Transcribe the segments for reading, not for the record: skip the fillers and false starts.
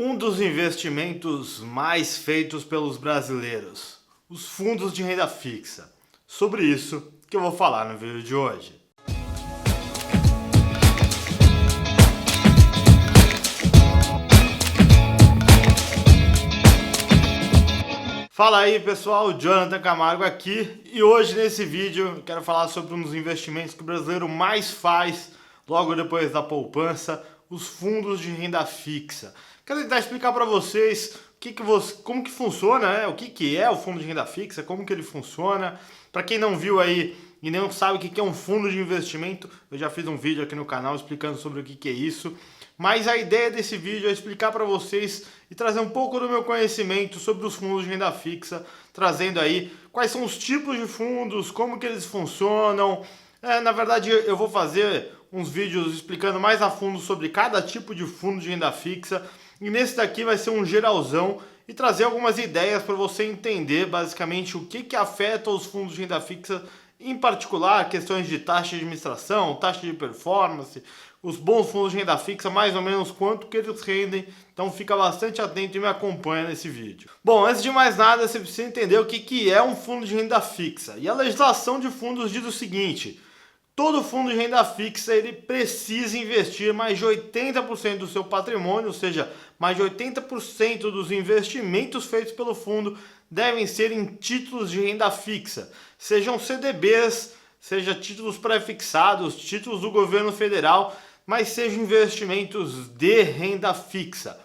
Um dos investimentos mais feitos pelos brasileiros, os fundos de renda fixa. Sobre isso que eu vou falar no vídeo de hoje. Fala aí pessoal, Jonathan Camargo aqui e hoje nesse vídeo eu quero falar sobre um dos investimentos que o brasileiro mais faz logo depois da poupança, os fundos de renda fixa. Quero tentar explicar para vocês como que funciona, né? O que é o fundo de renda fixa, como que ele funciona. Para quem não viu aí e não sabe o que é um fundo de investimento, eu já fiz um vídeo aqui no canal explicando sobre o que é isso. Mas a ideia desse vídeo é explicar para vocês e trazer um pouco do meu conhecimento sobre os fundos de renda fixa, trazendo aí quais são os tipos de fundos, como que eles funcionam. Na verdade, eu vou fazer uns vídeos explicando mais a fundo sobre cada tipo de fundo de renda fixa. E nesse daqui vai ser um geralzão e trazer algumas ideias para você entender basicamente o que afeta os fundos de renda fixa, em particular questões de taxa de administração, taxa de performance, os bons fundos de renda fixa, mais ou menos quanto que eles rendem. Então fica bastante atento e me acompanha nesse vídeo. Bom, antes de mais nada, você precisa entender o que é um fundo de renda fixa. E a legislação de fundos diz o seguinte: todo fundo de renda fixa ele precisa investir mais de 80% do seu patrimônio, ou seja, mais de 80% dos investimentos feitos pelo fundo devem ser em títulos de renda fixa, sejam CDBs, seja títulos pré-fixados, títulos do governo federal, mas sejam investimentos de renda fixa.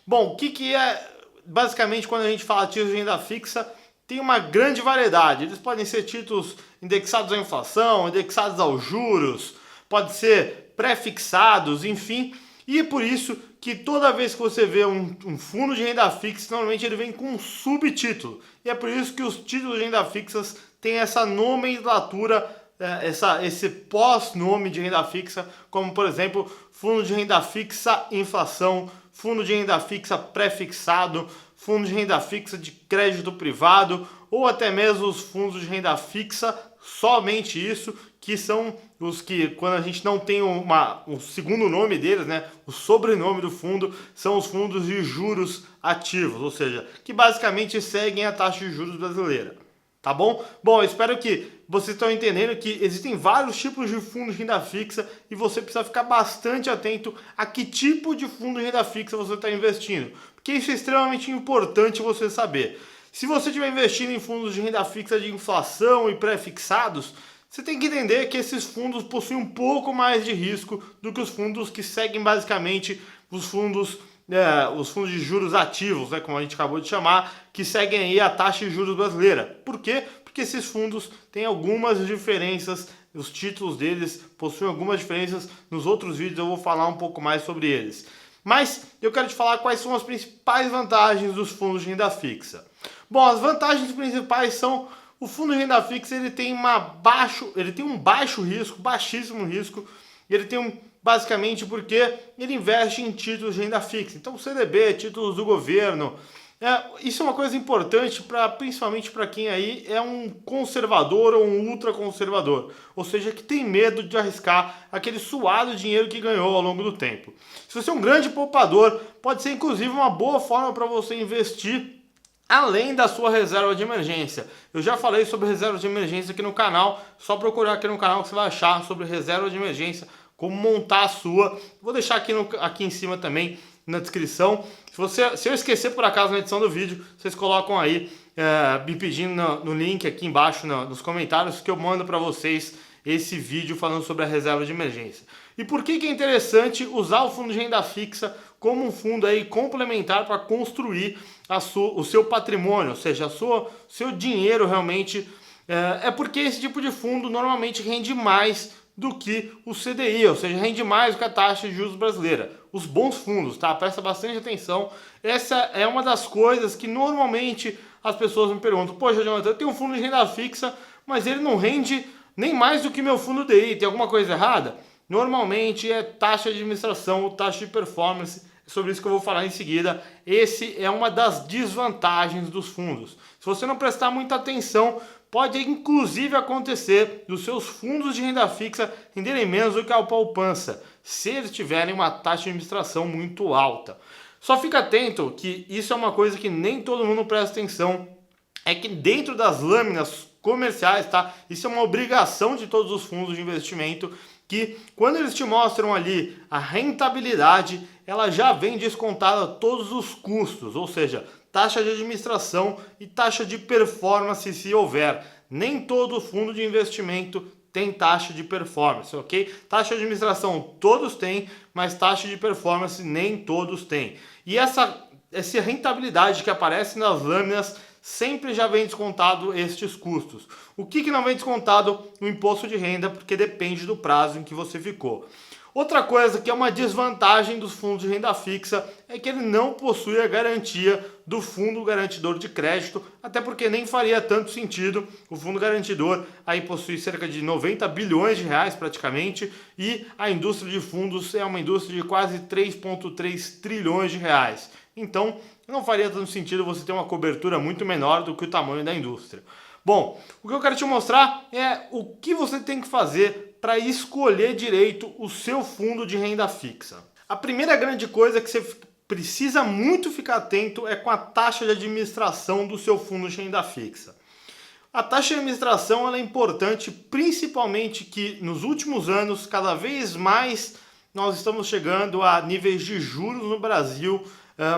Bom, o que é basicamente quando a gente fala de títulos de renda fixa? Tem uma grande variedade. Eles podem ser títulos indexados à inflação, indexados aos juros, pode ser pré-fixados, enfim. E é por isso que toda vez que você vê um fundo de renda fixa, normalmente ele vem com um subtítulo. E é por isso que os títulos de renda fixas têm essa nomenclatura, esse pós-nome de renda fixa, como por exemplo, fundo de renda fixa inflação, fundo de renda fixa pré-fixado, fundo de renda fixa de crédito privado, ou até mesmo os fundos de renda fixa, somente isso, que são os que, quando a gente não tem o segundo nome deles, né, o sobrenome do fundo, são os fundos de juros ativos, ou seja, que basicamente seguem a taxa de juros brasileira. Tá bom? Bom, eu espero que vocês estão entendendo que existem vários tipos de fundos de renda fixa e você precisa ficar bastante atento a que tipo de fundo de renda fixa você está investindo, porque isso é extremamente importante você saber. Se você estiver investindo em fundos de renda fixa de inflação e pré-fixados, você tem que entender que esses fundos possuem um pouco mais de risco do que os fundos que seguem basicamente os fundos de juros ativos, né, como a gente acabou de chamar, que seguem aí a taxa de juros brasileira. Por quê? Porque esses fundos têm algumas diferenças, os títulos deles possuem algumas diferenças. Nos outros vídeos eu vou falar um pouco mais sobre eles. Mas eu quero te falar quais são as principais vantagens dos fundos de renda fixa. Bom, as vantagens principais são: o fundo de renda fixa ele tem um baixo risco, baixíssimo risco. Ele tem basicamente porque ele investe em títulos de renda fixa. Então, CDB, títulos do governo. Isso é uma coisa importante, principalmente para quem aí é um conservador ou um ultraconservador. Ou seja, que tem medo de arriscar aquele suado dinheiro que ganhou ao longo do tempo. Se você é um grande poupador, pode ser inclusive uma boa forma para você investir além da sua reserva de emergência. Eu já falei sobre reserva de emergência aqui no canal. Só procurar aqui no canal que você vai achar sobre reserva de emergência, como montar a sua. Vou deixar aqui em cima também na descrição. Se eu esquecer por acaso na edição do vídeo, vocês colocam aí me pedindo no link aqui embaixo nos comentários, que eu mando para vocês esse vídeo falando sobre a reserva de emergência. E por que é interessante usar o fundo de renda fixa como um fundo aí complementar para construir o seu patrimônio, ou seja, seu dinheiro realmente, porque esse tipo de fundo normalmente rende mais do que o CDI, ou seja, rende mais do que a taxa de juros brasileira. Os bons fundos, tá? Presta bastante atenção. Essa é uma das coisas que normalmente as pessoas me perguntam: poxa, Jonathan, eu tenho um fundo de renda fixa, mas ele não rende nem mais do que meu fundo DI, tem alguma coisa errada? Normalmente é taxa de administração ou taxa de performance. É sobre isso que eu vou falar em seguida. Esse é uma das desvantagens dos fundos. Se você não prestar muita atenção, pode inclusive acontecer dos seus fundos de renda fixa renderem menos do que a poupança, se eles tiverem uma taxa de administração muito alta. Só fica atento que isso é uma coisa que nem todo mundo presta atenção. É que dentro das lâminas comerciais, tá? Isso é uma obrigação de todos os fundos de investimento, que quando eles te mostram ali a rentabilidade, ela já vem descontada todos os custos, ou seja, taxa de administração e taxa de performance se houver. Nem todo fundo de investimento tem taxa de performance, ok? Taxa de administração todos têm, mas taxa de performance nem todos têm. E essa rentabilidade que aparece nas lâminas sempre já vem descontado estes custos. O que não vem descontado? O imposto de renda, porque depende do prazo em que você ficou. Outra coisa que é uma desvantagem dos fundos de renda fixa é que ele não possui a garantia do fundo garantidor de crédito, até porque nem faria tanto sentido. O fundo garantidor aí possui cerca de 90 bilhões de reais praticamente, e a indústria de fundos é uma indústria de quase 3,3 trilhões de reais. Então, não faria tanto sentido você ter uma cobertura muito menor do que o tamanho da indústria. Bom, o que eu quero te mostrar é o que você tem que fazer para escolher direito o seu fundo de renda fixa. A primeira grande coisa que você precisa muito ficar atento é com a taxa de administração do seu fundo de renda fixa. A taxa de administração ela é importante, principalmente que nos últimos anos, cada vez mais, nós estamos chegando a níveis de juros no Brasil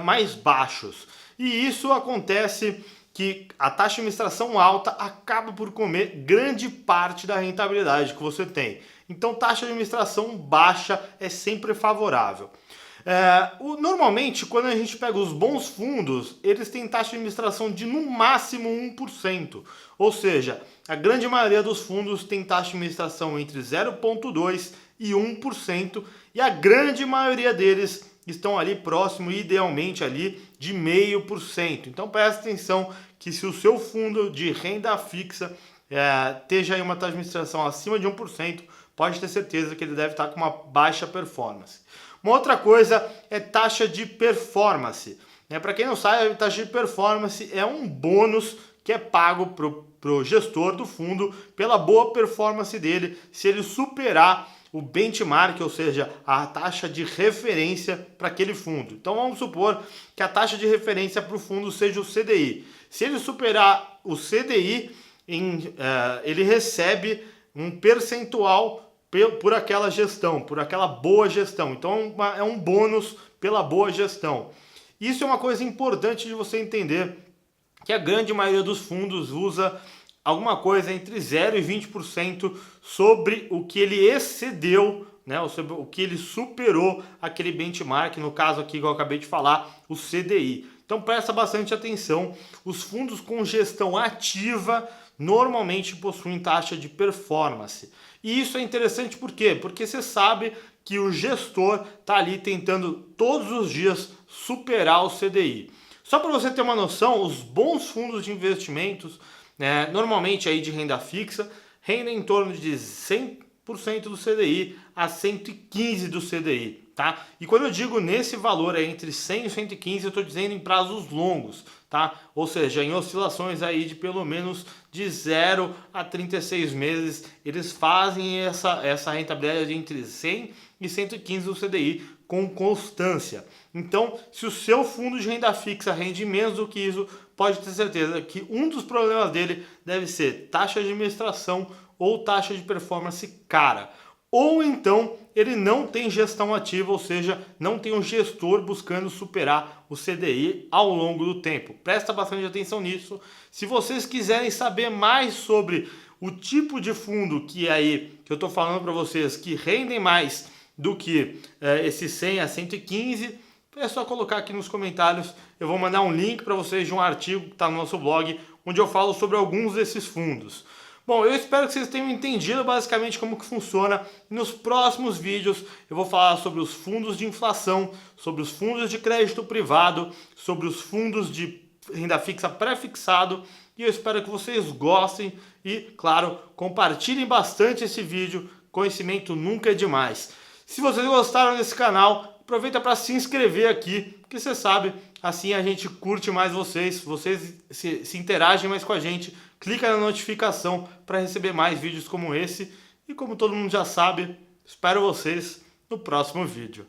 mais baixos. E isso acontece que a taxa de administração alta acaba por comer grande parte da rentabilidade que você tem. Então, taxa de administração baixa é sempre favorável. Normalmente, quando a gente pega os bons fundos, eles têm taxa de administração de no máximo 1%. Ou seja, a grande maioria dos fundos tem taxa de administração entre 0,2% e 1%, e a grande maioria deles estão ali próximo, idealmente ali, de 0,5%. Então presta atenção que se o seu fundo de renda fixa esteja aí uma taxa de administração acima de 1%, pode ter certeza que ele deve estar com uma baixa performance. Uma outra coisa é taxa de performance. Para quem não sabe, a taxa de performance é um bônus que é pago para o gestor do fundo pela boa performance dele, se ele superar o benchmark, ou seja, a taxa de referência para aquele fundo. Então vamos supor que a taxa de referência para o fundo seja o CDI. Se ele superar o CDI, ele recebe um percentual por aquela gestão, por aquela boa gestão. Então é um bônus pela boa gestão. Isso é uma coisa importante de você entender, que a grande maioria dos fundos usa alguma coisa entre 0% e 20% sobre o que ele excedeu, né, ou sobre o que ele superou aquele benchmark, no caso aqui que eu acabei de falar, o CDI. Então presta bastante atenção, os fundos com gestão ativa normalmente possuem taxa de performance. E isso é interessante por quê? Porque você sabe que o gestor está ali tentando todos os dias superar o CDI. Só para você ter uma noção, os bons fundos de investimentos, normalmente aí de renda fixa, rendem em torno de 100% do CDI a 115% do CDI. Tá? E quando eu digo nesse valor entre 100 e 115, eu estou dizendo em prazos longos, tá? Ou seja, em oscilações aí de pelo menos de 0 a 36 meses, eles fazem essa rentabilidade entre 100 e 115 do CDI com constância. Então, se o seu fundo de renda fixa rende menos do que isso, pode ter certeza que um dos problemas dele deve ser taxa de administração ou taxa de performance cara. Ou então ele não tem gestão ativa, ou seja, não tem um gestor buscando superar o CDI ao longo do tempo. Presta bastante atenção nisso. Se vocês quiserem saber mais sobre o tipo de fundo que eu estou falando para vocês, que rendem mais do que esse 100 a 115, é só colocar aqui nos comentários. Eu vou mandar um link para vocês de um artigo que está no nosso blog, onde eu falo sobre alguns desses fundos. Bom, eu espero que vocês tenham entendido basicamente como que funciona. Nos próximos vídeos eu vou falar sobre os fundos de inflação, sobre os fundos de crédito privado, sobre os fundos de renda fixa pré-fixado, e eu espero que vocês gostem e, claro, compartilhem bastante esse vídeo. Conhecimento nunca é demais. Se vocês gostaram desse canal, aproveita para se inscrever aqui, porque você sabe, assim a gente curte mais vocês se interagem mais com a gente, clica na notificação para receber mais vídeos como esse, e como todo mundo já sabe, espero vocês no próximo vídeo.